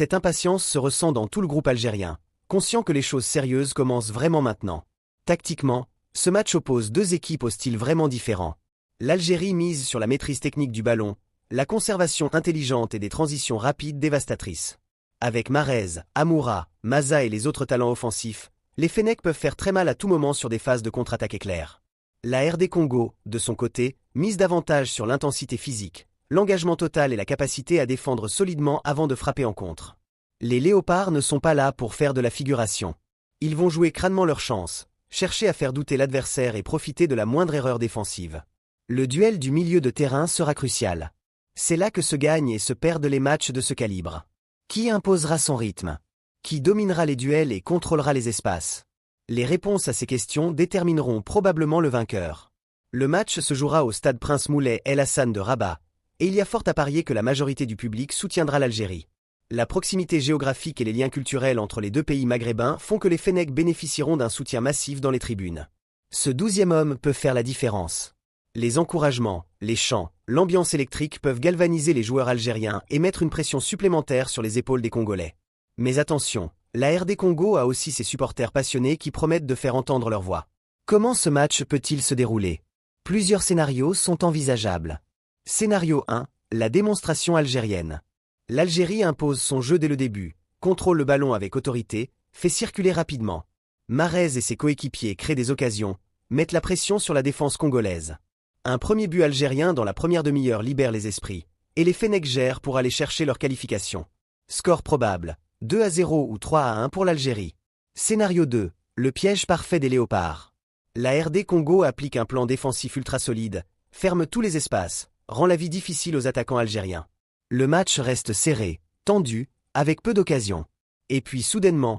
Cette impatience se ressent dans tout le groupe algérien, conscient que les choses sérieuses commencent vraiment maintenant. Tactiquement, ce match oppose deux équipes au style vraiment différent. L'Algérie mise sur la maîtrise technique du ballon, la conservation intelligente et des transitions rapides dévastatrices. Avec Mahrez, Amoura, Maza et les autres talents offensifs, les Fennecs peuvent faire très mal à tout moment sur des phases de contre-attaque éclair. La RD Congo, de son côté, mise davantage sur l'intensité physique, l'engagement total et la capacité à défendre solidement avant de frapper en contre. Les Léopards ne sont pas là pour faire de la figuration. Ils vont jouer crânement leur chance, chercher à faire douter l'adversaire et profiter de la moindre erreur défensive. Le duel du milieu de terrain sera crucial. C'est là que se gagnent et se perdent les matchs de ce calibre. Qui imposera son rythme? Qui dominera les duels et contrôlera les espaces? Les réponses à ces questions détermineront probablement le vainqueur. Le match se jouera au stade Prince Moulay El Hassan de Rabat, et il y a fort à parier que la majorité du public soutiendra l'Algérie. La proximité géographique et les liens culturels entre les deux pays maghrébins font que les Fennecs bénéficieront d'un soutien massif dans les tribunes. Ce 12e homme peut faire la différence. Les encouragements, les chants, l'ambiance électrique peuvent galvaniser les joueurs algériens et mettre une pression supplémentaire sur les épaules des Congolais. Mais attention, la RD Congo a aussi ses supporters passionnés qui promettent de faire entendre leur voix. Comment ce match peut-il se dérouler? Plusieurs scénarios sont envisageables. Scénario 1, la démonstration algérienne. L'Algérie impose son jeu dès le début, contrôle le ballon avec autorité, fait circuler rapidement. Mahrez et ses coéquipiers créent des occasions, mettent la pression sur la défense congolaise. Un premier but algérien dans la première demi-heure libère les esprits, et les Fennecs gèrent pour aller chercher leur qualification. Score probable, 2-0 ou 3-1 pour l'Algérie. Scénario 2, le piège parfait des Léopards. La RD Congo applique un plan défensif ultra solide, ferme tous les espaces, rend la vie difficile aux attaquants algériens. Le match reste serré, tendu, avec peu d'occasions. Et puis soudainement,